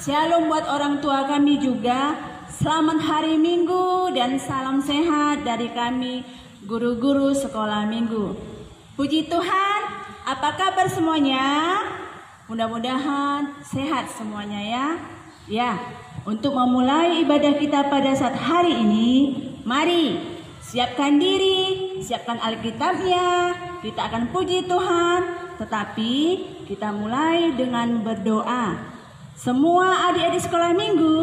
Shalom buat orang tua kami juga. Selamat hari Minggu dan salam sehat dari kami guru-guru sekolah minggu. Puji Tuhan, apa kabar semuanya? Mudah-mudahan sehat semuanya ya. Ya, untuk memulai ibadah kita pada saat hari ini, mari siapkan diri, siapkan Alkitabnya. Kita akan puji Tuhan, tetapi kita mulai dengan berdoa. Semua adik-adik sekolah minggu,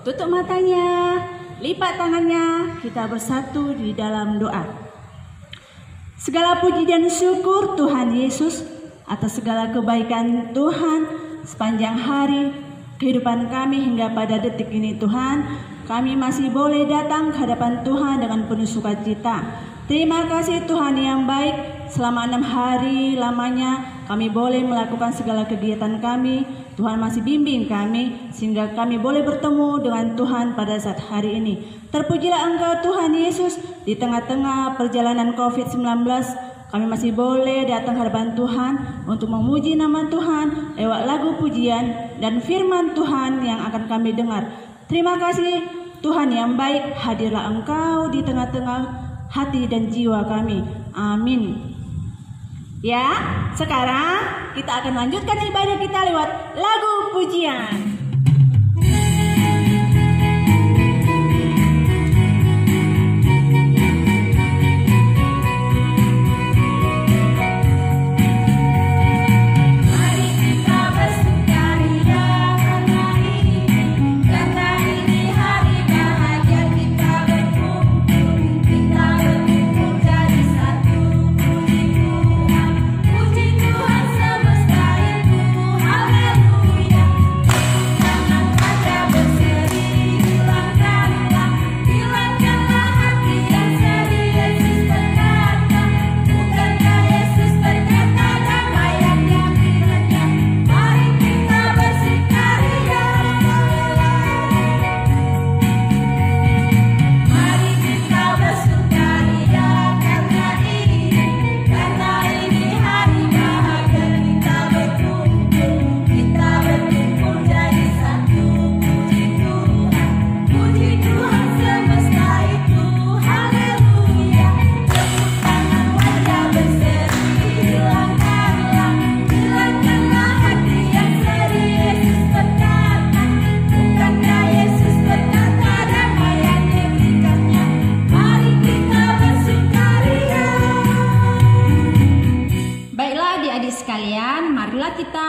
tutup matanya, lipat tangannya, kita bersatu di dalam doa. Segala puji dan syukur Tuhan Yesus atas segala kebaikan Tuhan sepanjang hari kehidupan kami hingga pada detik ini Tuhan. Kami masih boleh datang ke hadapan Tuhan dengan penuh sukacita. Terima kasih Tuhan yang baik, selama 6 hari lamanya kami boleh melakukan segala kegiatan kami. Tuhan masih bimbing kami sehingga kami boleh bertemu dengan Tuhan pada saat hari ini. Terpujilah Engkau Tuhan Yesus, di tengah-tengah perjalanan COVID-19 kami masih boleh datang ke hadapan Tuhan untuk memuji nama Tuhan lewat lagu pujian dan firman Tuhan yang akan kami dengar. Terima kasih Tuhan yang baik, hadirlah Engkau di tengah-tengah hati dan jiwa kami. Amin. Ya, sekarang kita akan lanjutkan ibadah kita lewat lagu pujian.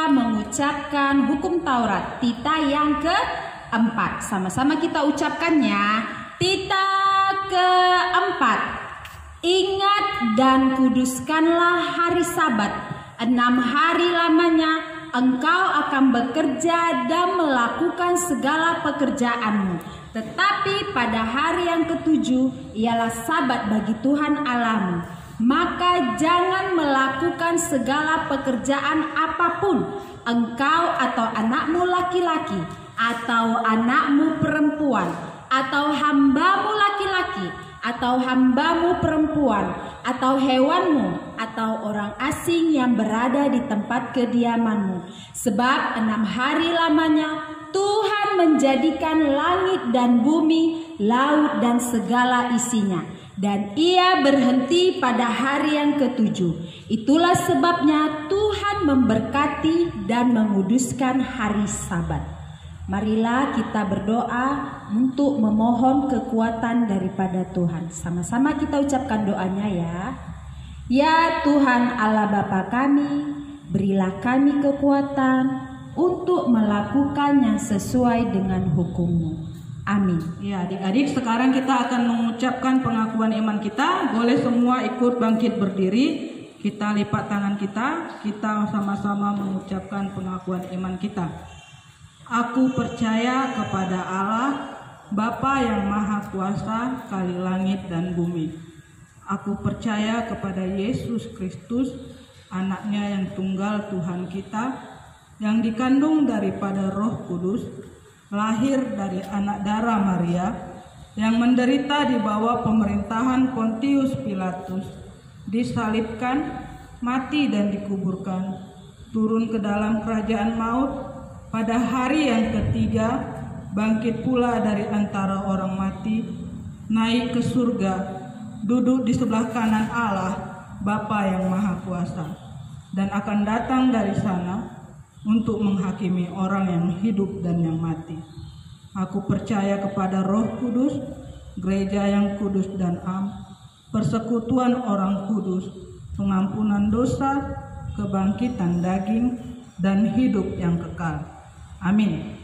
Mengucapkan hukum Taurat Tita yang keempat. Sama-sama kita ucapkannya. Tita keempat. Ingat dan kuduskanlah hari Sabat. 6 hari lamanya engkau akan bekerja dan melakukan segala pekerjaanmu. Tetapi pada hari yang ketujuh ialah Sabat bagi Tuhan Allahmu. Maka jangan melakukan segala pekerjaan apapun, engkau atau anakmu laki-laki, atau anakmu perempuan, atau hambamu laki-laki, atau hambamu perempuan, atau hewanmu, atau orang asing yang berada di tempat kediamanmu. Sebab 6 hari lamanya Tuhan menjadikan langit dan bumi, laut dan segala isinya. Dan ia berhenti pada hari yang ketujuh. Itulah sebabnya Tuhan memberkati dan menguduskan hari Sabat. Marilah kita berdoa untuk memohon kekuatan daripada Tuhan. Sama-sama kita ucapkan doanya ya. Ya Tuhan Allah Bapa kami, berilah kami kekuatan untuk melakukan yang sesuai dengan hukum-Mu. Amin. Ya, adik-adik, sekarang kita akan mengucapkan pengakuan iman kita. Boleh semua ikut bangkit berdiri. Kita lipat tangan kita. Kita sama-sama mengucapkan pengakuan iman kita. Aku percaya kepada Allah, Bapa yang Maha Kuasa, Kali langit dan bumi. Aku percaya kepada Yesus Kristus, Anaknya yang tunggal Tuhan kita, yang dikandung daripada Roh Kudus, lahir dari anak darah Maria, yang menderita di bawah pemerintahan Pontius Pilatus, disalibkan, mati dan dikuburkan, turun ke dalam kerajaan maut, Pada hari yang ketiga, bangkit pula dari antara orang mati, naik ke surga, duduk di sebelah kanan Allah, Bapa yang Maha Kuasa, dan akan datang dari sana untuk menghakimi orang yang hidup dan yang mati. Aku percaya kepada Roh Kudus, gereja yang kudus dan am, persekutuan orang kudus, pengampunan dosa, kebangkitan daging, dan hidup yang kekal. Amin.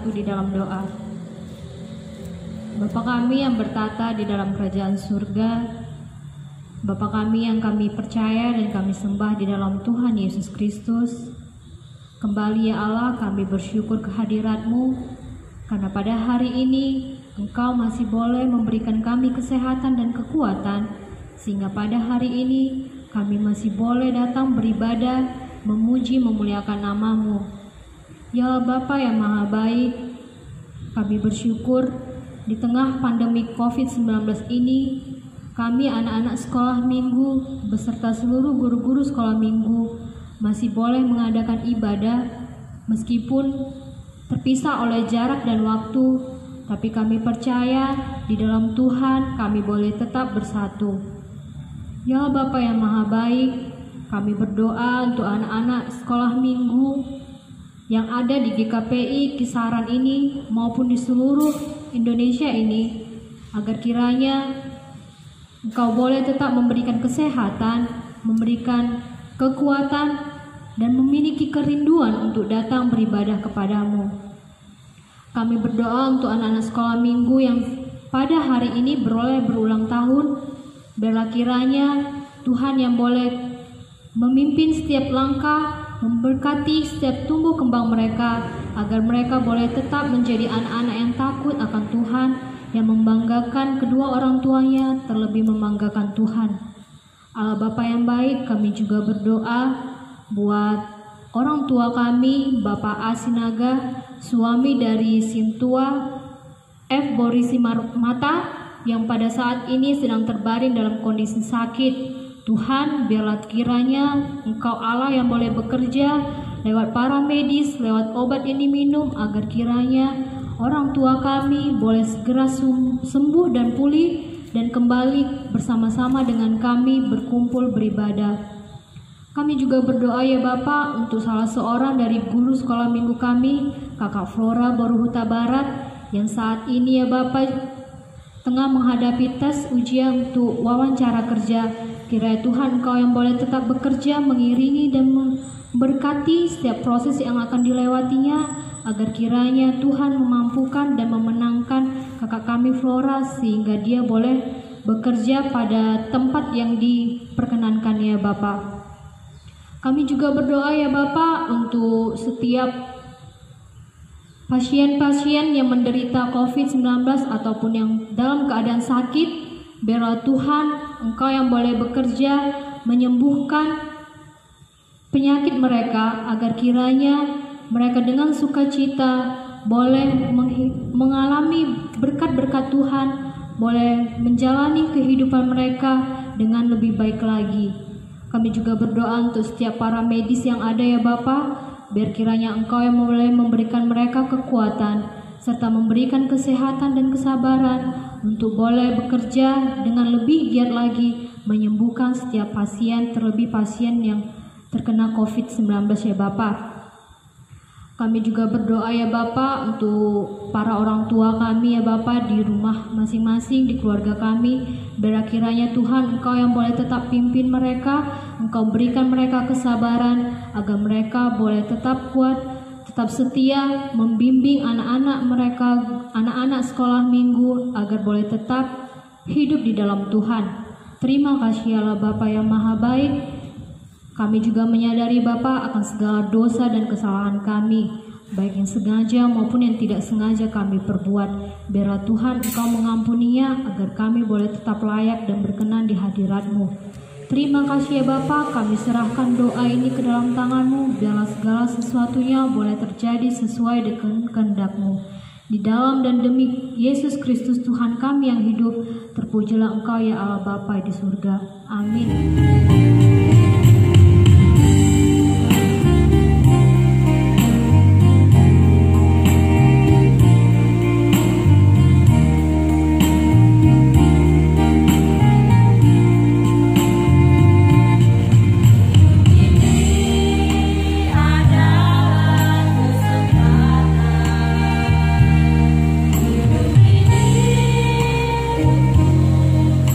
Di dalam doa. Bapa kami yang bertata di dalam kerajaan surga, Bapa kami yang kami percaya dan kami sembah di dalam Tuhan Yesus Kristus, kembali ya Allah kami bersyukur kehadirat-Mu, karena pada hari ini Engkau masih boleh memberikan kami kesehatan dan kekuatan, sehingga pada hari ini kami masih boleh datang beribadah, memuji, memuliakan nama-Mu. Ya Bapa yang Maha Baik, kami bersyukur di tengah pandemi COVID-19 ini, kami anak-anak sekolah minggu beserta seluruh guru-guru sekolah minggu masih boleh mengadakan ibadah meskipun terpisah oleh jarak dan waktu, tapi kami percaya di dalam Tuhan kami boleh tetap bersatu. Ya Bapa yang Maha Baik, kami berdoa untuk anak-anak sekolah minggu yang ada di GKPI Kisaran ini maupun di seluruh Indonesia ini, agar kiranya Engkau boleh tetap memberikan kesehatan, memberikan kekuatan, dan memiliki kerinduan untuk datang beribadah kepadamu. Kami berdoa untuk anak-anak sekolah minggu yang pada hari ini berulang tahun, biarlah kiranya Tuhan yang boleh memimpin setiap langkah, memberkati setiap tumbuh kembang mereka, agar mereka boleh tetap menjadi anak-anak yang takut akan Tuhan, yang membanggakan kedua orang tuanya, terlebih membanggakan Tuhan. Allah Bapa yang baik, kami juga berdoa buat orang tua kami, Bapak A. Sinaga, suami dari Sintua F. Borisi Mata, yang pada saat ini sedang terbaring dalam kondisi sakit. Tuhan, biarlah kiranya Engkau Allah yang boleh bekerja lewat para medis, lewat obat yang diminum, agar kiranya orang tua kami boleh segera sembuh dan pulih dan kembali bersama-sama dengan kami berkumpul beribadah. Kami juga berdoa ya Bapak untuk salah seorang dari guru sekolah minggu kami, Kakak Flora Boruhuta Barat, yang saat ini ya Bapak tengah menghadapi tes ujian untuk wawancara kerja. Kiranya Tuhan Engkau yang boleh tetap bekerja, mengiringi dan memberkati setiap proses yang akan dilewatinya, agar kiranya Tuhan memampukan dan memenangkan kakak kami Flora sehingga dia boleh bekerja pada tempat yang diperkenankan ya Bapak. Kami juga berdoa ya Bapak untuk setiap pasien-pasien yang menderita COVID-19 ataupun yang dalam keadaan sakit. Biarlah Tuhan Engkau yang boleh bekerja menyembuhkan penyakit mereka, agar kiranya mereka dengan sukacita boleh mengalami berkat-berkat Tuhan, boleh menjalani kehidupan mereka dengan lebih baik lagi. Kami juga berdoa untuk setiap para medis yang ada ya Bapak, biar kiranya Engkau yang boleh memberikan mereka kekuatan serta memberikan kesehatan dan kesabaran untuk boleh bekerja dengan lebih giat lagi menyembuhkan setiap pasien, terlebih pasien yang terkena COVID-19 ya Bapak. Kami juga berdoa ya Bapak untuk para orang tua kami ya Bapak di rumah masing-masing, di keluarga kami. Biar kiranya Tuhan Engkau yang boleh tetap pimpin mereka, Engkau berikan mereka kesabaran agar mereka boleh tetap kuat, tetap setia membimbing anak-anak mereka, anak-anak sekolah minggu, agar boleh tetap hidup di dalam Tuhan. Terima kasih Allah Bapa yang Maha Baik. Kami juga menyadari Bapa akan segala dosa dan kesalahan kami, baik yang sengaja maupun yang tidak sengaja kami perbuat. Biarlah Tuhan Engkau mengampuninya, agar kami boleh tetap layak dan berkenan di hadirat-Mu. Terima kasih ya Bapa, kami serahkan doa ini ke dalam tangan-Mu. Biarlah segala sesuatunya boleh terjadi sesuai dengan kehendak-Mu. Di dalam dan demi Yesus Kristus Tuhan kami yang hidup, terpujilah Engkau ya Allah Bapa di surga. Amin.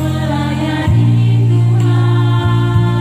Melayani Tuhan.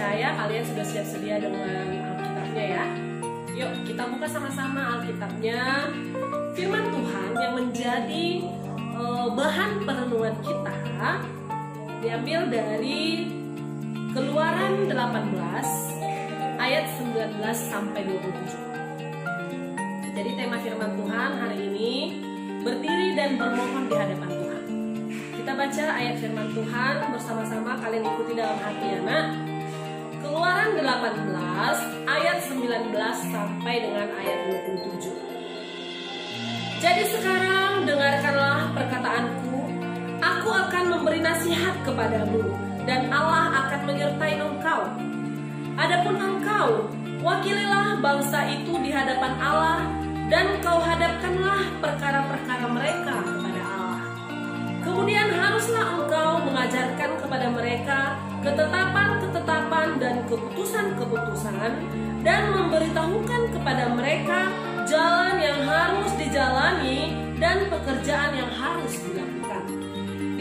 percaya kalian sudah siap sedia dengan Alkitabnya ya. Yuk kita buka sama-sama Alkitabnya. Firman Tuhan yang menjadi bahan perenungan kita diambil dari Keluaran 18 ayat 19 sampai 27. Jadi tema firman Tuhan hari ini berdiri dan bermohon di hadapan Tuhan. Kita baca ayat firman Tuhan bersama-sama, kalian ikuti dalam hati ya nak. Keluaran 18 ayat 19 sampai dengan ayat 27. Jadi sekarang dengarkanlah perkataanku, aku akan memberi nasihat kepadamu dan Allah akan menyertai engkau. Adapun engkau, wakililah bangsa itu di hadapan Allah dan kau hadapkanlah perkara-perkara mereka kepada Allah. Kemudian haruslah engkau mengajarkan kepada mereka ketetapan-ketetapan dan keputusan-keputusan dan memberitahukan kepada mereka jalan yang harus dijalani dan pekerjaan yang harus dilakukan.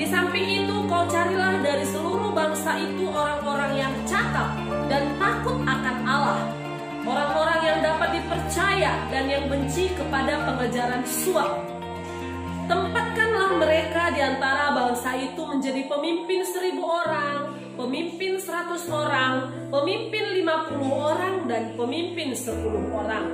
Di samping itu kau carilah dari seluruh bangsa itu orang-orang yang cakap dan takut akan Allah, orang-orang yang dapat dipercaya dan yang benci kepada pengejaran suap. Tempatkanlah mereka di antara bangsa itu menjadi pemimpin 1000 orang, pemimpin 100 orang, pemimpin 50 orang, dan pemimpin 10 orang.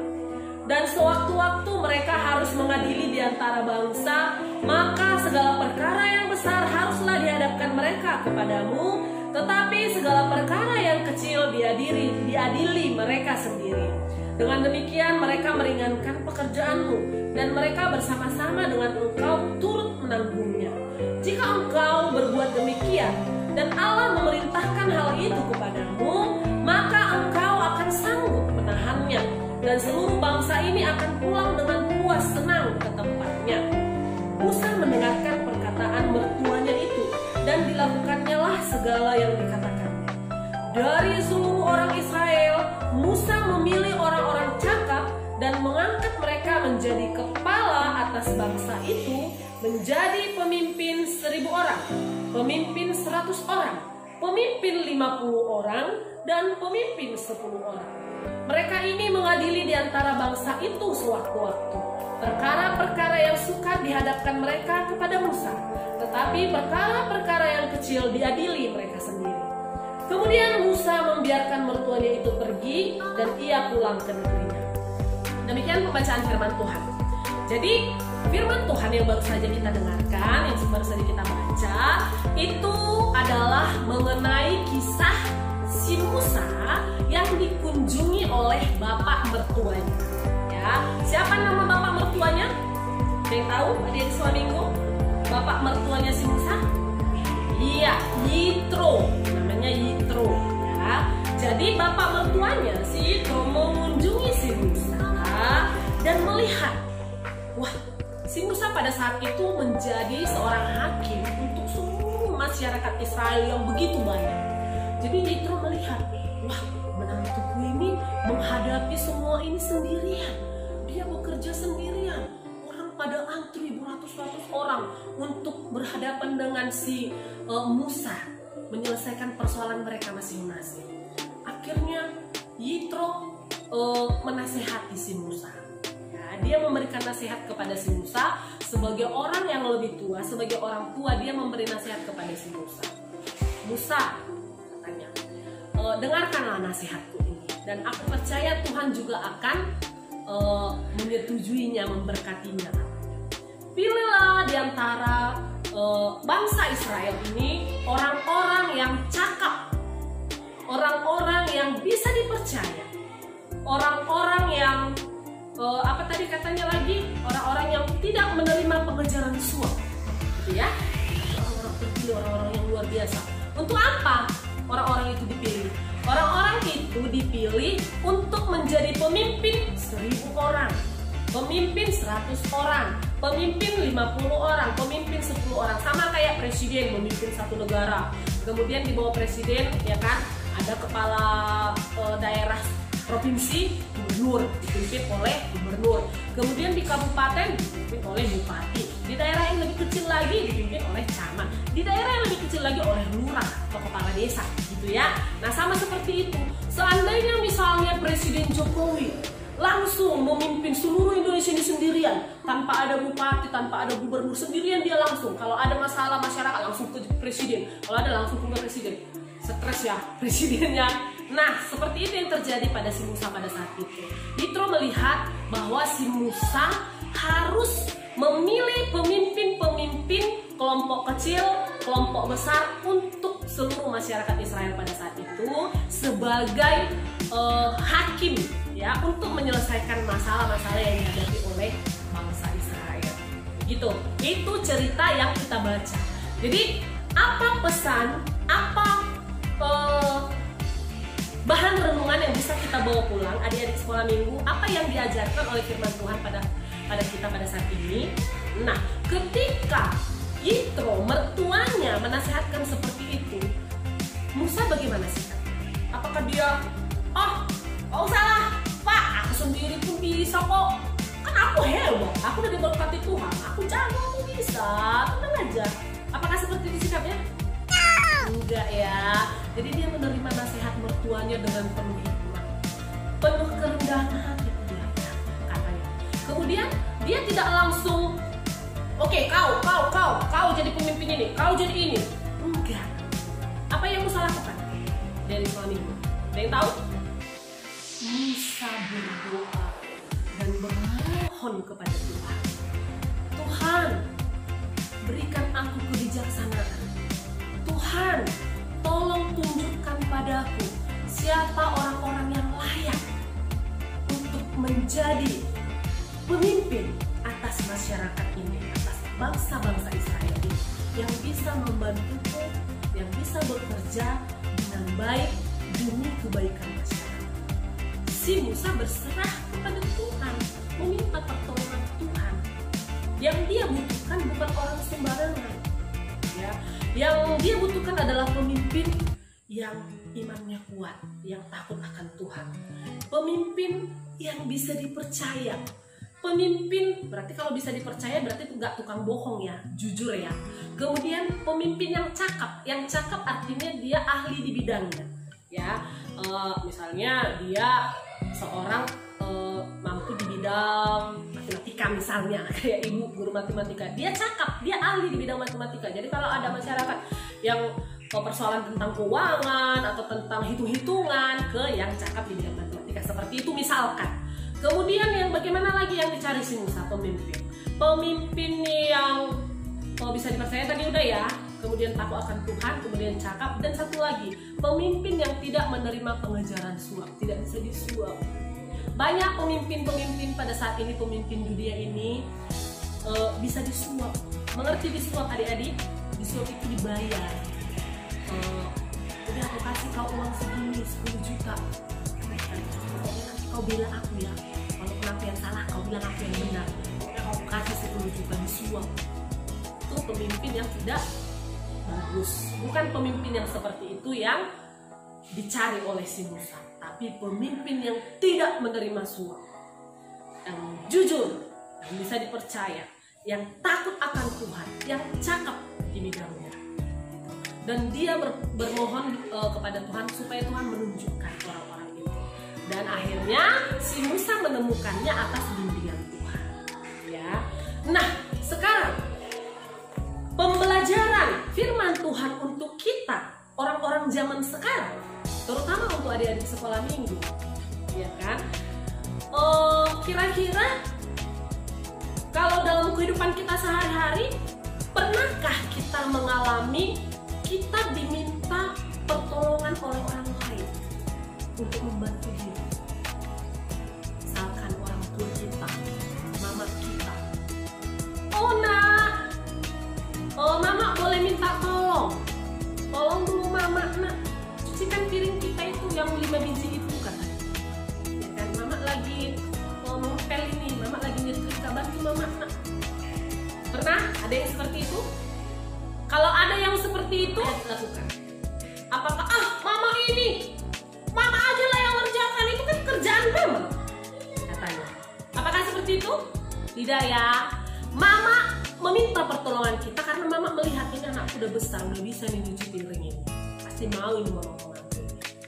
Dan sewaktu-waktu mereka harus mengadili di antara bangsa, maka segala perkara yang besar haruslah dihadapkan mereka kepadamu, tetapi segala perkara yang kecil diadili mereka sendiri. Dengan demikian mereka meringankan pekerjaanmu, dan mereka bersama-sama dengan engkau turut menanggungnya. Jika engkau berbuat demikian, dan Allah memerintahkan hal itu kepadamu, maka engkau akan sanggup menahannya, dan seluruh bangsa ini akan pulang dengan puas senang ke tempatnya. Musa mendengarkan perkataan mertuanya itu, dan dilakukannya lah segala yang dikatakannya. Dari seluruh orang Israel, Musa memilih orang-orang cakap dan mengangkat mereka menjadi kepala atas bangsa itu, menjadi pemimpin 1000 orang, pemimpin 100 orang, pemimpin 50 orang, dan pemimpin 10 orang. Mereka ini mengadili di antara bangsa itu sewaktu-waktu. Perkara-perkara yang sukar dihadapkan mereka kepada Musa, tetapi perkara-perkara yang kecil diadili mereka sendiri. Kemudian Musa membiarkan mertuanya itu pergi dan ia pulang ke negerinya. Demikian pembacaan firman Tuhan. Jadi firman Tuhan yang baru saja kita dengarkan, yang baru saja kita baca, itu adalah mengenai kisah si Musa yang dikunjungi oleh bapak mertuanya. Ya, siapa nama bapak mertuanya? Ada yang tahu? Adik-adik suamiku, bapak mertuanya si Musa? Iya, Yitro. Namanya Yitro. Ya, jadi bapak mertuanya si Yitro mengunjungi si Musa dan melihat, wah, si Musa pada saat itu menjadi seorang hakim untuk seluruh masyarakat Israel yang begitu banyak. Jadi Yitro melihat, wah, menantuku ini menghadapi semua ini sendirian. Dia bekerja sendirian. Orang pada antri beratus-ratus orang untuk berhadapan dengan si Musa, menyelesaikan persoalan mereka masing-masing. Akhirnya Yitro menasehati si Musa. Ya, dia memberikan nasihat kepada si Musa sebagai orang yang lebih tua, sebagai orang tua dia memberi nasihat kepada si Musa. Musa, katanya, dengarkanlah nasihatku ini, dan aku percaya Tuhan juga akan menyetujuinya, memberkatinya. Pilihlah di antara bangsa Israel ini orang-orang yang cakap, orang-orang yang bisa dipercaya, orang-orang yang apa tadi katanya lagi, orang-orang yang tidak menerima pengejaran suap, gitu ya. Orang-orang terpilih, orang-orang yang luar biasa. Untuk apa orang-orang itu dipilih? Orang-orang itu dipilih untuk menjadi pemimpin 1000 orang, pemimpin 100 orang, pemimpin 50 orang, pemimpin 10 orang. Sama kayak presiden memimpin satu negara. Kemudian di bawah presiden, ya kan, ada kepala daerah provinsi, gubernur, dipimpin oleh gubernur. Kemudian di kabupaten dipimpin oleh bupati. Di daerah yang lebih kecil lagi dipimpin oleh camat. Di daerah yang lebih kecil lagi oleh lurah atau kepala desa, gitu gitu ya. Nah sama seperti itu, seandainya misalnya Presiden Jokowi langsung memimpin seluruh Indonesia ini sendirian, tanpa ada bupati, tanpa ada gubernur, sendirian dia langsung. Kalau ada masalah masyarakat langsung ke presiden, kalau ada langsung ke presiden. Stres ya presidennya. Nah seperti itu yang terjadi pada si Musa pada saat itu. Yitro melihat bahwa si Musa harus memilih pemimpin-pemimpin kelompok kecil, kelompok besar untuk seluruh masyarakat Israel pada saat itu sebagai hakim ya, untuk menyelesaikan masalah-masalah yang dihadapi oleh bangsa Israel. Gitu. Itu cerita yang kita baca. Jadi apa pesan, apa bahan renungan yang bisa kita bawa pulang adik-adik sekolah minggu, apa yang diajarkan oleh firman Tuhan pada kita pada saat ini? Nah, ketika Yitro mertuanya menasihatkan seperti itu, Musa bagaimana sih? Apakah dia, gak usah lah Pak, aku sendiri pun bisa kok, kan aku hebat, aku udah diberkati Tuhan, aku jago, aku bisa, tenang aja. Apakah seperti itu sikapnya? Enggak ya. Jadi dia menerima nasihat mertuanya dengan penuh hikmah, penuh kerendahan hati dia katanya. Kemudian dia tidak langsung, oke, kau jadi pemimpin ini, kau jadi ini. Enggak. Apa yang Musa lakukan dari suamimu? Ada yang tahu? Musa berdoa dan bermohon kepada Tuhan. Tuhan, berikan aku kebijaksanaan. Tuhan, tolong tunjukkan padaku siapa orang-orang yang layak untuk menjadi pemimpin atas masyarakat ini, atas bangsa-bangsa Israel ini, yang bisa membantuku, yang bisa bekerja dengan baik demi kebaikan masyarakat. Si Musa berserah kepada Tuhan, meminta pertolongan Tuhan. Yang dia butuhkan bukan orang sembarangan, ya. Yang dia butuhkan adalah pemimpin yang imannya kuat, yang takut akan Tuhan, pemimpin yang bisa dipercaya. Pemimpin berarti kalau bisa dipercaya berarti nggak tukang bohong ya, jujur ya. Kemudian pemimpin yang cakap artinya dia ahli di bidangnya, ya. Misalnya dia seorang mampu di bidang matematika misalnya, kayak ibu guru matematika, dia cakap, dia ahli di bidang matematika. Jadi kalau ada masyarakat yang persoalan tentang keuangan atau tentang hitung-hitungan, ke yang cakap di bidang matematika, seperti itu misalkan. Kemudian yang bagaimana lagi yang dicari si Musa? Pemimpin yang bisa dipercaya tadi udah ya, kemudian takut akan Tuhan, kemudian cakap, dan satu lagi pemimpin yang tidak menerima pengajaran suap, tidak bisa disuap. Banyak pemimpin pada saat ini, pemimpin dunia ini bisa disuap. Mengerti disuap adik-adik? Disuap itu dibayar. Udah aku kasih kau uang segini, 10 juta. Pokoknya nanti kau bilang aku ya, kalau kenapa yang salah kau bilang aku yang benar. Pokoknya kau kasih 10 juta, disuap. Itu pemimpin yang tidak bagus. Bukan pemimpin yang seperti itu yang dicari oleh si Musa, tapi pemimpin yang tidak menerima suap, yang jujur, yang bisa dipercaya, yang takut akan Tuhan, yang cakap di bidangnya. Dan dia bermohon kepada Tuhan supaya Tuhan menunjukkan orang-orang itu. Dan akhirnya si Musa menemukannya atas bimbingan Tuhan. Ya. Nah, sekarang pembelajaran firman Tuhan untuk kita, orang-orang zaman sekarang, terutama untuk adik-adik sekolah minggu, ya kan? Kira-kira kalau dalam kehidupan kita sehari-hari, pernahkah kita mengalami kita diminta pertolongan oleh orang lain untuk membantu dia? Misalkan orang tua kita, mama kita. Mama boleh minta tolong dulu mama, nak, cucikan piring kita itu yang 5 biji itu kan? Ya kan, mama lagi ngepel ini, mama lagi nyetrika, bantu mama, nak. Pernah ada yang seperti itu? Kalau ada yang seperti itu, lakukan. Apakah mama aja lah yang ngerjakan, itu kan kerjaan mama, katanya. Apakah seperti itu? Tidak ya. Mama meminta pertolongan kita karena mama melihat ini anak udah besar, udah bisa nih nyuci piring ini, pasti mau ini mau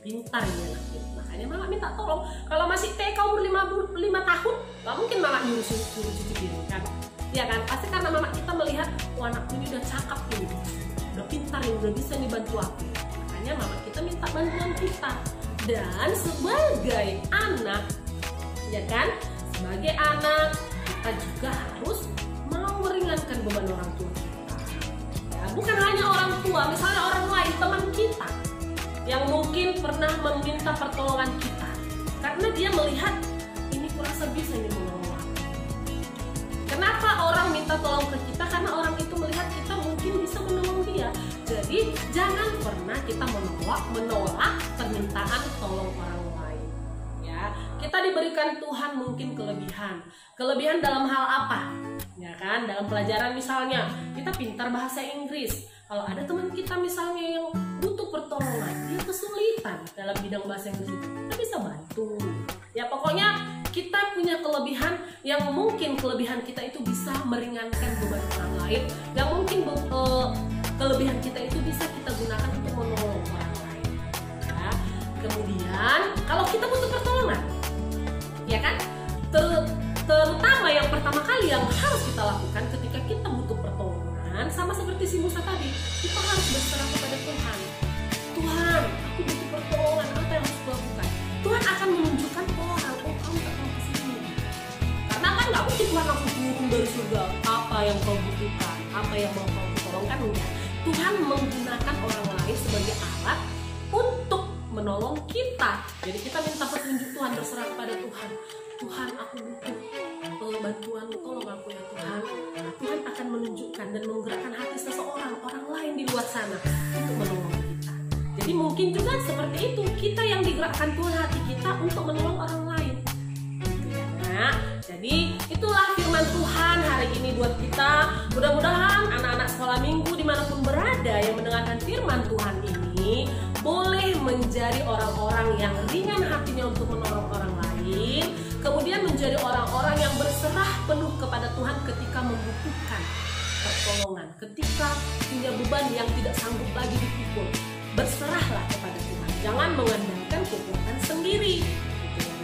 pintar ini anak itu. Makanya mama minta tolong. Kalau masih TK umur 5 tahun, gak mungkin mama nyuruh cuci piring kan? Ya kan? Pasti karena mama kita melihat, wah anakku ini udah cakep ini, udah pintar ini, udah bisa nih bantu aku. Makanya mama kita minta bantuan kita. Dan sebagai anak, ya kan? Sebagai anak, kita juga harus mau meringankan beban orang tua kita. Ya, bukan hanya orang tua, misalnya orang lain, teman kita yang mungkin pernah meminta pertolongan kita karena dia melihat ini kurasa bisa ini menolong aku. Kenapa orang minta tolong ke kita? Karena orang itu melihat kita mungkin bisa menolong dia. Jadi jangan pernah kita menolak permintaan tolong orang lain. Ya, kita diberikan Tuhan mungkin kelebihan dalam hal apa? Ya kan, dalam pelajaran misalnya kita pintar bahasa Inggris. Kalau ada teman kita misalnya yang butuh pertolongan, dia kesulitan dalam bidang bahasa Inggris itu, kita bisa bantu. Ya pokoknya kita punya kelebihan yang mungkin kelebihan kita itu bisa meringankan beban orang lain, yang mungkin kelebihan kita itu bisa kita gunakan untuk menolong orang lain. Ya. Kemudian kalau kita butuh pertolongan, ya kan, terutama yang pertama kali yang harus kita lakukan ketika kita butuh pertolongan, sama seperti si Musa tadi, kita harus berserah kepada Tuhan. Tuhan, aku butuh pertolongan, apa yang harus kulakukan? Tuhan akan menunjukkan orang, kamu tak mau kesini. Karena kan nggak mungkin Tuhan langsung turun dari surga, apa yang kau butuhkan, apa yang mau kau tolongkan, enggak. Tuhan menggunakan orang lain sebagai alat untuk menolong kita. Jadi kita minta petunjuk Tuhan, berserah kepada Tuhan. Tuhan, aku butuh bantuan, tolong aku ya Tuhan. Tuhan akan menunjukkan dan menggerakkan hati seseorang, orang lain di luar sana untuk menolong kita. Jadi mungkin juga seperti itu, kita yang digerakkan Tuhan hati kita untuk menolong orang lain. Nah, jadi itulah firman Tuhan hari ini buat kita. Mudah-mudahan anak-anak sekolah minggu dimanapun berada yang mendengarkan firman Tuhan ini boleh menjadi orang-orang yang ringan hatinya untuk menolong orang lain, kemudian menjadi orang-orang yang berserah penuh kepada Tuhan ketika membutuhkan pertolongan, ketika punya beban yang tidak sanggup lagi dipikul. Berserahlah kepada Tuhan, jangan mengandalkan kekuatan sendiri.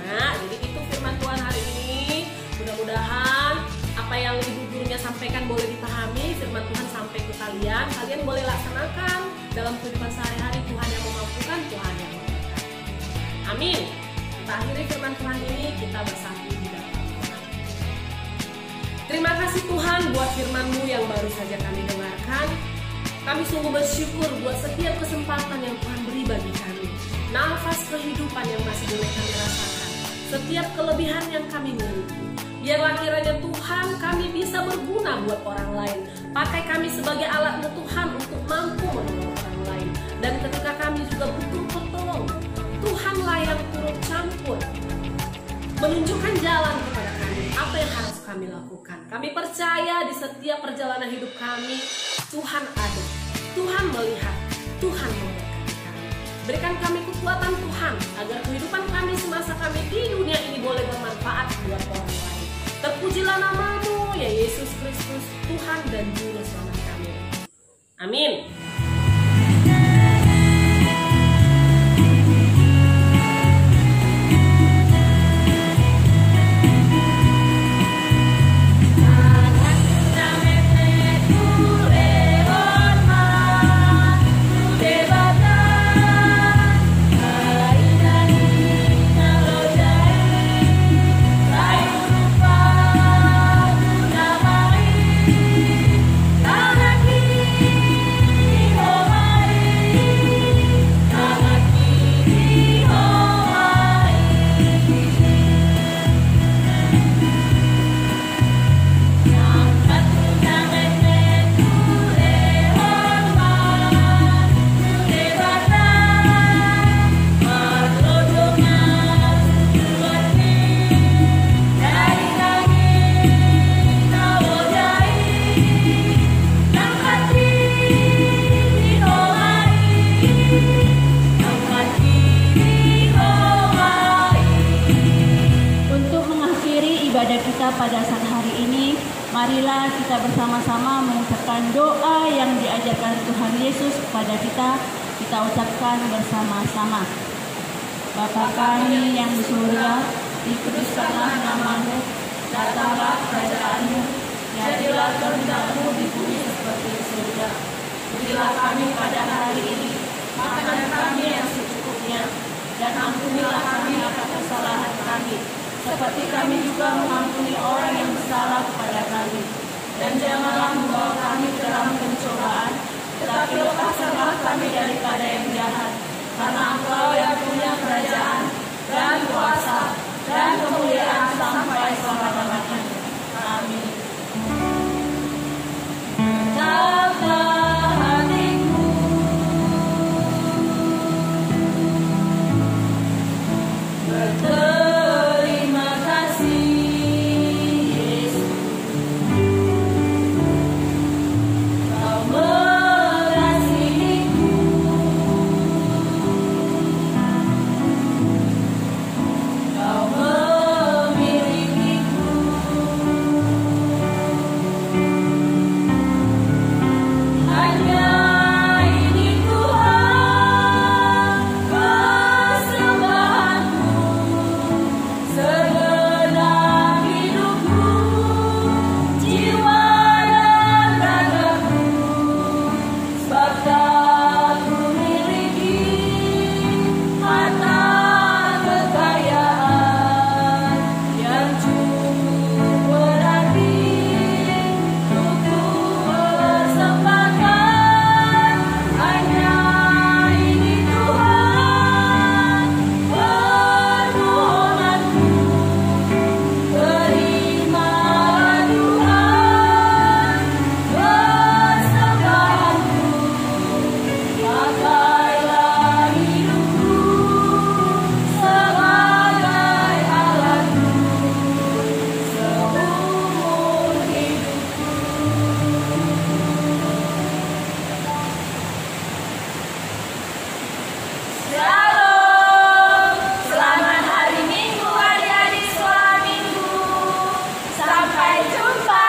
Nah, jadi itu firman Tuhan hari ini. Mudah-mudahan apa yang ibu gurunya sampaikan boleh dipahami, firman Tuhan sampai ke kalian. Kalian boleh laksanakan dalam kehidupan sehari-hari. Tuhan yang memampukan, Tuhan yang memampukan. Amin. Kita akhiri firman Tuhan ini, kita bersatu di dalam Tuhan. Terima kasih Tuhan buat firman-Mu yang baru saja kami dengarkan. Kami sungguh bersyukur buat setiap kesempatan yang Tuhan beri bagi kami. Nafas kehidupan yang masih boleh kami rasakan. Setiap kelebihan yang kami miliki. Biarlah kiranya Tuhan kami bisa berguna buat orang lain. Pakai kami sebagai alat-Mu Tuhan untuk mampu menolong orang lain. Dan ketika kami juga butuh pertolongan, Tuhanlah yang turut campur, menunjukkan jalan kepada kami, apa yang harus kami lakukan. Kami percaya di setiap perjalanan hidup kami, Tuhan ada, Tuhan melihat, Tuhan memberkati kami. Berikan kami kekuatan Tuhan, agar kehidupan kami semasa kami di dunia ini boleh bermanfaat buat orang lain. Terpujilah nama-Mu, ya Yesus Kristus, Tuhan dan Juru Selamat kami. Amin. Pada saat hari ini, marilah kita bersama-sama mengucapkan doa yang diajarkan Tuhan Yesus kepada kita. Kita ucapkan bersama-sama. Bapa kami yang di surga, dikuduskanlah nama-Mu, datanglah kerajaan-Mu, jadilah kehendak-Mu di bumi seperti di surga. Berilah kami pada hari ini makanan kami yang secukupnya, dan ampunilah kami akan kesalahan kami, seperti kami juga mengampuni orang yang bersalah kepada kami. Dan janganlah membawa kami ke dalam pencobaan, tetapi lepaskanlah kami daripada yang jahat. Karena Engkau yang punya kerajaan dan kuasa dan kemuliaan sampai selama-lamanya. Amin. Tetaplah hatiku, berterima kasih Yesus. Kau mengasihiku, Kau memilikiku. Hanya ini Tuhan persembahanku, segenap hidupku, jiwa dan ragaku, sebab tak kumiliki harta kekayaan yang cukup berarti untuk persembahkan. Hanya ini Tuhan permohonanku, terimalah Tuhan persembahanku, pakailah hidupku sebagai alatmu seumur hidupku. Shalom, selamat hari Minggu adik-adik sekolah Minggu. Sampai jumpa.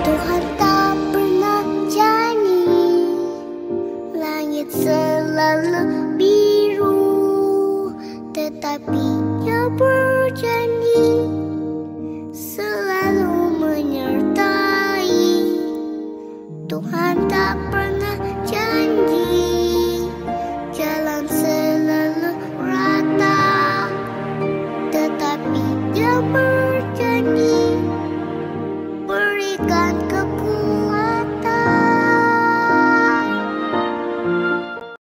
Tuhan tak pernah janji, langit selalu biru, tetapi Dia berjanji selalu menyertai. Tuhan tak